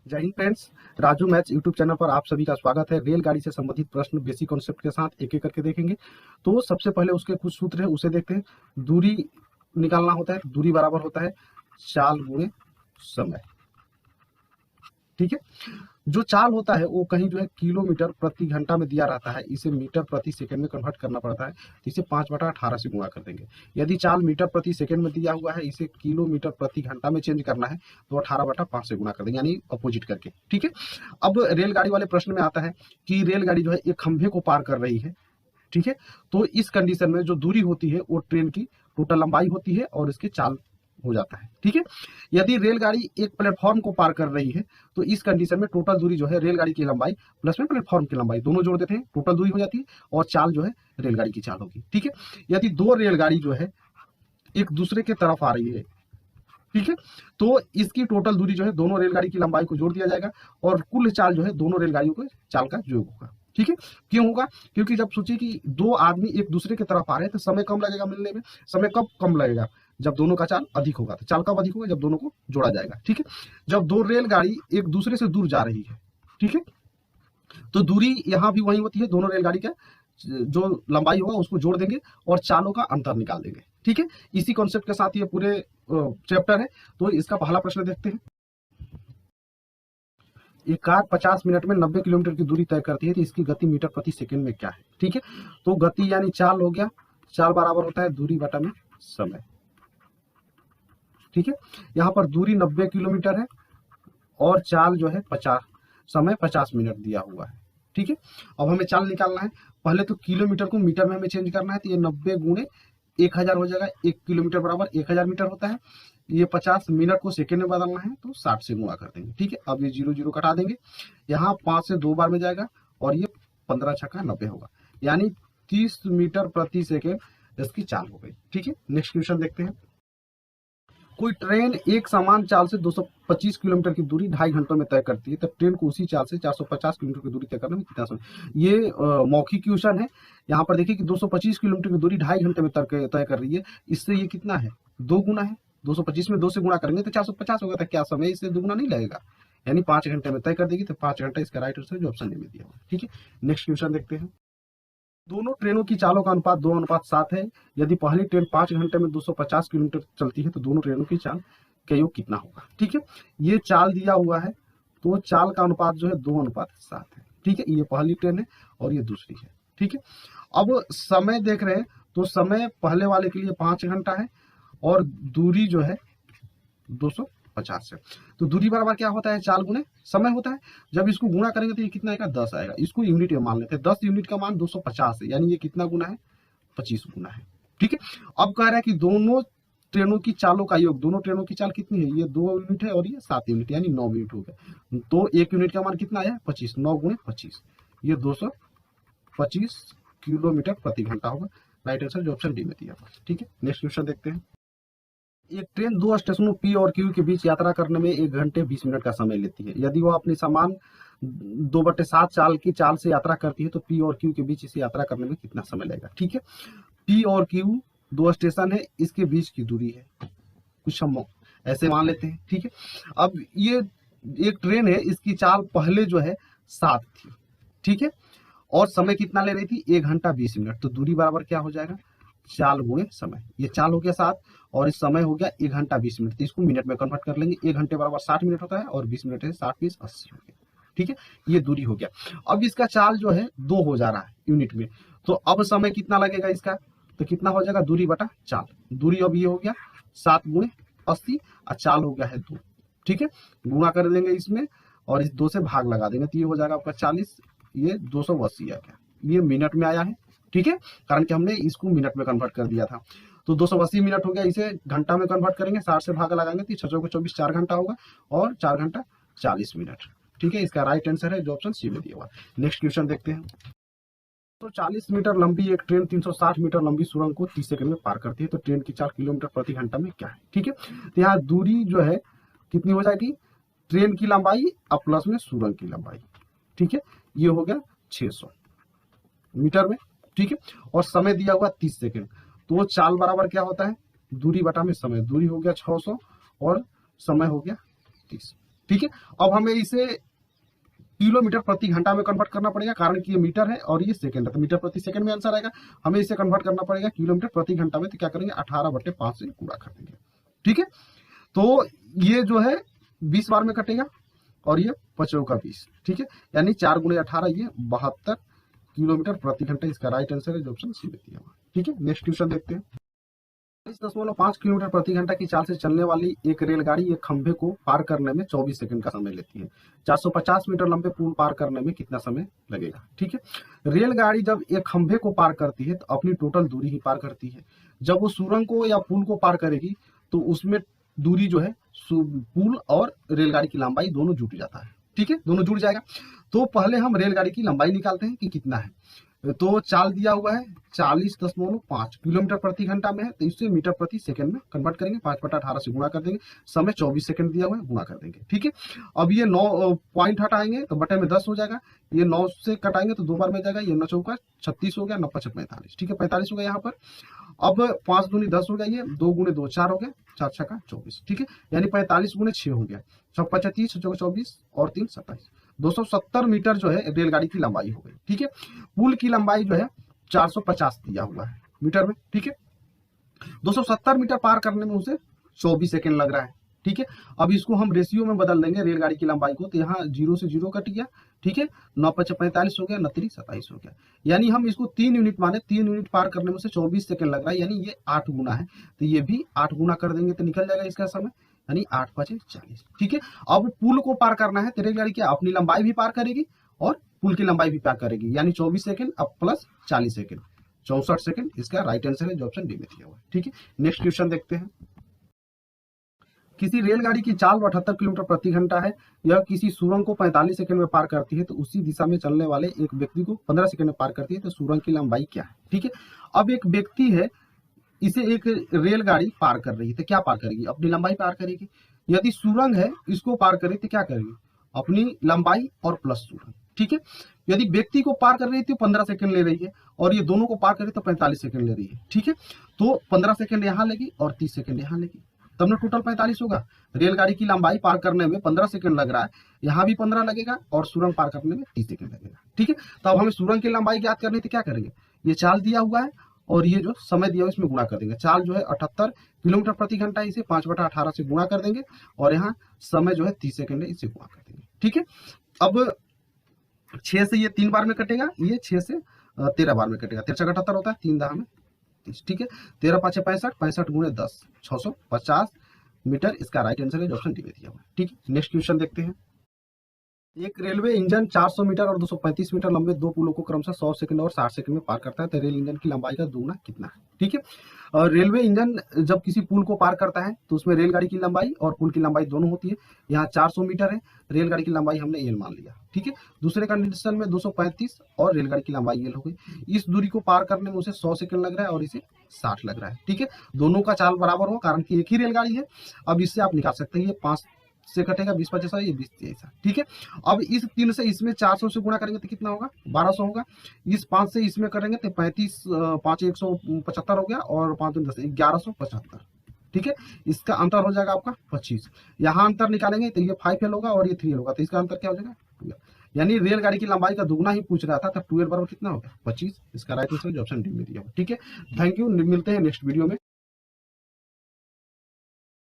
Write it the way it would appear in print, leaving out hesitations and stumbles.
जय Hind friends, Raju maths YouTube channel पर आप सभी का स्वागत है। रेलगाड़ी से संबंधित प्रश्न बेसिक कॉन्सेप्ट के साथ एक एक करके देखेंगे। तो सबसे पहले उसके कुछ सूत्र है, उसे देखते हैं। दूरी निकालना होता है, दूरी बराबर होता है चाल गुणे समय। ठीक है, जो चाल होता है वो कहीं जो है किलोमीटर प्रति घंटा में दिया रहता है, इसे मीटर प्रति सेकंड में कन्वर्ट करना पड़ता है, तो इसे 5/18 से गुणा कर देंगे। यदि चाल मीटर प्रति सेकंड में दिया हुआ है, इसे किलोमीटर प्रति घंटा में चेंज करना है, तो 18/5 से गुणा कर देंगे, यानी अपोजिट करके। ठीक है, अब रेलगाड़ी वाले प्रश्न में आता है कि रेलगाड़ी जो है एक खंभे को पार कर रही है। ठीक है, तो इस कंडीशन में जो दूरी होती है वो ट्रेन की टोटल लंबाई होती है और इसके चाल हो जाता है। ठीक है, यदि रेलगाड़ी एक प्लेटफॉर्म को पार कर रही है, तो इस कंडीशन में टोटल दूरी जो है रेलगाड़ी की लंबाई प्लस में प्लेटफॉर्म की लंबाई दोनों जोड़ देते हैं, टोटल दूरी हो जाती है और चाल जो है रेलगाड़ी की चाल होगी। ठीक है, यदि दो रेलगाड़ी जो है एक दूसरे के तरफ आ रही है, ठीक है, तो इसकी टोटल दूरी जो है दोनों रेलगाड़ी की लंबाई को जोड़ दिया जाएगा और कुल चाल जो है दोनों रेलगाड़ियों के चाल का योग होगा। ठीक है, क्यों होगा? क्योंकि जब सोचिए कि दो आदमी एक दूसरे की तरफ आ रहे हैं तो समय कम लगेगा मिलने में। समय कब कम लगेगा? जब दोनों का चाल अधिक होगा। तो चाल कब अधिक होगा? जब दोनों को जोड़ा जाएगा। ठीक है, जब दो रेलगाड़ी एक दूसरे से दूर जा रही है, ठीक है, तो दूरी यहां भी वही होती है, दोनों रेलगाड़ी का जो लंबाई होगा उसको जोड़ देंगे और चालों का अंतर निकाल देंगे। ठीक है, इसी कॉन्सेप्ट के साथ ये पूरे चैप्टर है। तो इसका पहला प्रश्न देखते हैं। एक कार 50 मिनट में 90 किलोमीटर की दूरी तय करती है, तो इसकी गति मीटर प्रति सेकंड में क्या है? ठीक है, तो गति यानी चाल हो गया, चाल बराबर होता है दूरी बटा में समय। ठीक है, यहाँ पर दूरी 90 किलोमीटर है और चाल जो है 50, समय 50 मिनट दिया हुआ है। ठीक है, अब हमें चाल निकालना है। पहले तो किलोमीटर को मीटर में हमें चेंज करना है, तो ये 90 गुणे 1000 हो जाएगा। 1 किलोमीटर बराबर 1000 मीटर होता है। ये 50 मिनट को सेकेंड में बदलना है, तो 60 से गुणा कर देंगे। ठीक है, अब ये 0 0 कटा देंगे, यहाँ 5 से 2 बार में जाएगा और ये 15 छक्का 90 होगा, यानी 30 मीटर प्रति सेकेंड इसकी चाल हो गई। ठीक है, नेक्स्ट क्वेश्चन देखते हैं। कोई ट्रेन एक समान चाल से 225 किलोमीटर की दूरी 2.5 घंटों में तय करती है, तो ट्रेन को उसी चाल से 450 किलोमीटर की दूरी तय करने में कितना समय? ये मौखिक क्वेश्चन है। यहाँ पर देखिए कि 225 किलोमीटर की दूरी 2.5 घंटे में तय कर रही है। इससे ये कितना है? 2 गुना है। 225 में 2 से गुणा करेंगे तो 450 होगा, तो क्या समय इससे दुगुना नहीं लगेगा? यानी 5 घंटे में तय कर देगी, तो 5 घंटा इसका राइट आंसर जो ऑप्शन ए में दिया हुआ। ठीक है, नेक्स्ट क्वेश्चन देखते हैं। दोनों ट्रेनों की चालों का अनुपात 2:7 है। यदि पहली ट्रेन 5 घंटे में 250 किलोमीटर चलती है, तो दोनों ट्रेनों की चाल का योग कितना होगा? ठीक है, ये चाल दिया हुआ है, तो चाल का अनुपात जो है 2:7 है। ठीक है, ये पहली ट्रेन है और ये दूसरी है। ठीक है, अब समय देख रहे हैं, तो समय पहले वाले के लिए 5 घंटा है और दूरी जो है 250 है। तो दूरी बराबर क्या होता है? चाल गुणे समय होता है। जब इसको गुणा करेंगे तो ये कितना आएगा? 10 आएगा। इसको यूनिट में मान लेते हैं। 10 यूनिट का मान 250 है, यानी ये कितना गुना है? 25 गुना है। ठीक है, अब कह रहा है कि दोनों ट्रेनों की चालों का योग, दोनों ट्रेनों की चाल कितनी है? ये 2 यूनिट है और ये 7 यूनिट, यानी 9 यूनिट हो गया। तो 1 यूनिट का मान कितना आया? 25। 9 गुणे 25, ये 225 किलोमीटर प्रति घंटा होगा। राइट आंसर जो ऑप्शन डी में दिया हुआ। ठीक है, नेक्स्ट क्वेश्चन देखते हैं। एक ट्रेन 2 स्टेशनों पी और क्यू के बीच यात्रा करने में 1 घंटे 20 मिनट का समय लेती है। यदि वह अपनी समान 2/7 चाल की चाल से यात्रा करती है, तो पी और क्यू के बीच इसे यात्रा करने में कितना समय लगेगा? ठीक है, पी और क्यू 2 स्टेशन है, इसके बीच की दूरी है, कुछ हम ऐसे मान लेते हैं। ठीक है, अब ये एक ट्रेन है, इसकी चाल पहले जो है 7 थी। ठीक है, और समय कितना ले रही थी? 1 घंटा 20 मिनट। तो दूरी बराबर क्या हो जाएगा? चाल गुणे समय। ये चाल हो गया 7 और इस समय हो गया 1 घंटा 20 मिनट। तो इसको मिनट में कन्वर्ट कर लेंगे। 1 घंटे बराबर 60 मिनट होता है और 20 मिनट है 60 20 80 हो गया। ठीक है, ये दूरी हो गया। अब इसका चाल जो है 2 हो जा रहा है यूनिट में, तो अब समय कितना लगेगा इसका? तो कितना हो जाएगा? दूरी बटा चाल। दूरी अब ये हो गया 7 गुणे 80 और चाल हो गया है 2। ठीक है, गुणा कर देंगे इसमें और इस 2 से भाग लगा देंगे, तो ये हो जाएगा आपका 40, ये 280 आ गया। ये मिनट में आया है। ठीक है, कारण कि हमने इसको मिनट में कन्वर्ट कर दिया था। तो 280 मिनट हो गया, इसे घंटा में कन्वर्ट करेंगे, 60 से भाग लगाएंगे तो 6 को 24 4 घंटा होगा और 4 घंटा 40 मिनट। ठीक है, इसका राइट आंसर है जो ऑप्शन सी में दिया हुआ। नेक्स्ट क्वेश्चन देखते हैं। तो 40 मीटर लंबी एक ट्रेन 360 मीटर लंबी सुरंग को 30 सेकंड में पार करती है, तो ट्रेन की 4 किलोमीटर प्रति घंटा में क्या है? ठीक है, तो यहाँ दूरी जो है कितनी हो जाएगी? ट्रेन की लंबाई और प्लस में सुरंग की लंबाई। ठीक है, ये हो गया 600 मीटर में। ठीक है, और समय दिया हुआ 30 सेकंड। तो चाल बराबर क्या होता है? दूरी बटा में समय। दूरी हो गया 600 और समय हो गया 30। ठीक है। अब हमें इसे किलोमीटर प्रति घंटा में कन्वर्ट करना पड़ेगा, कारण कि ये मीटर है और ये सेकंड है, तो मीटर प्रति सेकंड में आंसर आएगा। हमें इसे कन्वर्ट करना पड़ेगा किलोमीटर प्रति घंटा में, तो क्या करेंगे 18/5 से गुणा कर देंगे। ठीक है, तो ये जो है 20 बार में कटेगा और ये 5 का 20। ठीक है, यानी 4 × 18 ये 72 किलोमीटर प्रति घंटा इसका राइट आंसर है, जो ऑप्शन सी में दिया हुआ। ठीक है, नेक्स्ट क्वेश्चन देखते हैं। 40.5 किलोमीटर प्रति घंटा की चाल से चलने वाली एक रेलगाड़ी एक खंभे को पार करने में 24 सेकंड का समय लेती है। 450 मीटर लंबे पुल पार करने में कितना समय लगेगा? ठीक है, रेलगाड़ी जब एक खंभे को पार करती है तो अपनी टोटल दूरी ही पार करती है। जब वो सुरंग को या पुल को पार करेगी तो उसमें दूरी जो है पुल और रेलगाड़ी की लंबाई दोनों जुट जाता है। ठीक है, दोनों जुड़ जाएगा। तो पहले हम रेलगाड़ी की लंबाई निकालते हैं कि कितना है। तो चाल दिया हुआ है 40.5 किलोमीटर प्रति घंटा में है, तो इससे मीटर प्रति सेकंड में कन्वर्ट करेंगे, 5/18 से गुणा कर देंगे, समय 24 सेकंड दिया हुआ है, गुणा कर देंगे। ठीक है, अब ये 9 पॉइंट हटाएंगे तो बटे में 10 हो जाएगा, ये 9 से कटाएंगे तो 2 बार में जाएगा, ये 9 चौका 36 हो गया, 9 5 45। ठीक है, 45 हो गया यहाँ पर। अब 5 दूनी 10 हो गया, ये 2 × 2 4 हो गया, 4 6 24। ठीक है, यानी 45 × 6 हो गया, 6 35 6 24 और 3 27। 270 मीटर जो है रेलगाड़ी की लंबाई हो गई। ठीक है, पुल की लंबाई जो है 450 दिया हुआ है मीटर में। ठीक है, 270 मीटर पार करने में उसे 24 सेकंड लग रहा है। ठीक है, अब इसको हम रेशियो में बदल देंगे रेलगाड़ी की लंबाई को, तो यहाँ 0 से 0 कट गया। ठीक है, 9 5 45 हो गया, 9 3 27 हो गया, यानी हम इसको 3 यूनिट माने, 3 यूनिट पार करने में से 24 सेकंड लग रहा है, यानी ये 8 गुना है, तो ये भी 8 गुना कर देंगे तो निकल जाएगा इसका समय, यानी 8 5 40। ठीक है, अब पुल को पार करना है तो रेलगाड़ी क्या अपनी लंबाई भी पार करेगी और पुल की लंबाई भी पार करेगी, यानी 24 सेकंड अब प्लस 40 सेकंड, 64 सेकंड इसका राइट आंसर है, जो ऑप्शन डी में दिया हुआ है। ठीक है, नेक्स्ट क्वेश्चन देखते हैं। किसी रेलगाड़ी की चाल 78 किलोमीटर प्रति घंटा है, यह किसी सुरंग को 45 सेकंड में पार करती है, तो उसी दिशा में चलने वाले एक व्यक्ति को 15 सेकंड में पार करती है, तो सुरंग की लंबाई क्या है? ठीक है, अब एक व्यक्ति है, इसे एक रेलगाड़ी पार कर रही है, तो क्या पार करेगी? अपनी लंबाई पार करेगी। यदि सुरंग है, इसको पार करे तो क्या करेगी? अपनी लंबाई और प्लस सुरंग। ठीक है, यदि व्यक्ति को पार कर रही थी तो 15 सेकंड ले रही है, और ये दोनों को पार करे तो 45 सेकंड ले रही है। ठीक है, तो 15 सेकंड यहाँ लेगी और 30 सेकंड यहाँ लेगी, तब ना टोटल 45 होगा। रेलगाड़ी की लंबाई पार करने में 15 सेकंड लग रहा है, यहाँ भी 15 लगेगा और सुरंग पार करने में 30 सेकंड लगेगा। ठीक है, तो अब हमें सुरंग की लंबाई ज्ञात करनी थी, क्या करेंगे? ये चाल दिया हुआ है और ये जो समय दिया हुआ है इसमें गुणा कर देंगे। चाल जो है 78 किलोमीटर प्रति घंटा, इसे 5/18 से गुणा कर देंगे, और यहाँ समय जो है 30 सेकंड है, इसे गुणा कर देंगे। ठीक है, अब 6 से ये 3 बार में कटेगा, ये 6 से 13 बार में कटेगा, 13 78 होता है, 3 दाह में 30। ठीक है, 13 5 65, 65 × 10 650 मीटर इसका राइट आंसर है, जो ऑप्शन डी में दिया हुआ है। ठीक है, नेक्स्ट क्वेश्चन देखते हैं। एक रेलवे इंजन 400 मीटर और 235 मीटर लंबे दो पुलों को क्रमशः 100 सेकंड और 60 सेकंड में पार करता है, तो रेल इंजन की लंबाई का दुगुना कितना है? ठीक है, और रेलवे इंजन जब किसी पुल को पार करता है तो उसमें रेलगाड़ी की लंबाई और पुल की लंबाई दोनों होती है। यहाँ 400 मीटर है, रेलगाड़ी की लंबाई हमने एल मान लिया। ठीक है, दूसरे कंडीशन में 235 और रेलगाड़ी की लंबाई एल हो गई। इस दूरी को पार करने में उसे 100 सेकंड लग रहा है और इसे 60 लग रहा है। ठीक है, दोनों का चाल बराबर हो, कारण कि एक ही रेलगाड़ी है। अब इससे आप निकाल सकते हैं, ये 5 से कटेगा, 20 5 ये 20 ऐसा। ठीक है, अब इस 3 से इसमें 400 से गुणा करेंगे तो कितना होगा? 1200 होगा। इस 5 से इसमें करेंगे तो 35 5 175 हो गया, और 5 10 1175। ठीक है, इसका अंतर हो जाएगा आपका 25। यहाँ अंतर निकालेंगे तो ये 5 होगा और ये 3 होगा, तो इसका अंतर क्या हो जाएगा? 12। यानी रेलगाड़ी की लंबाई का दुगना ही पूछ रहा था, तो 12 बराबर कितना होगा? 25। इसका राइट आंसर ऑप्शन डी में दिया। ठीक है, थैंक यू, मिलते हैं नेक्स्ट वीडियो में।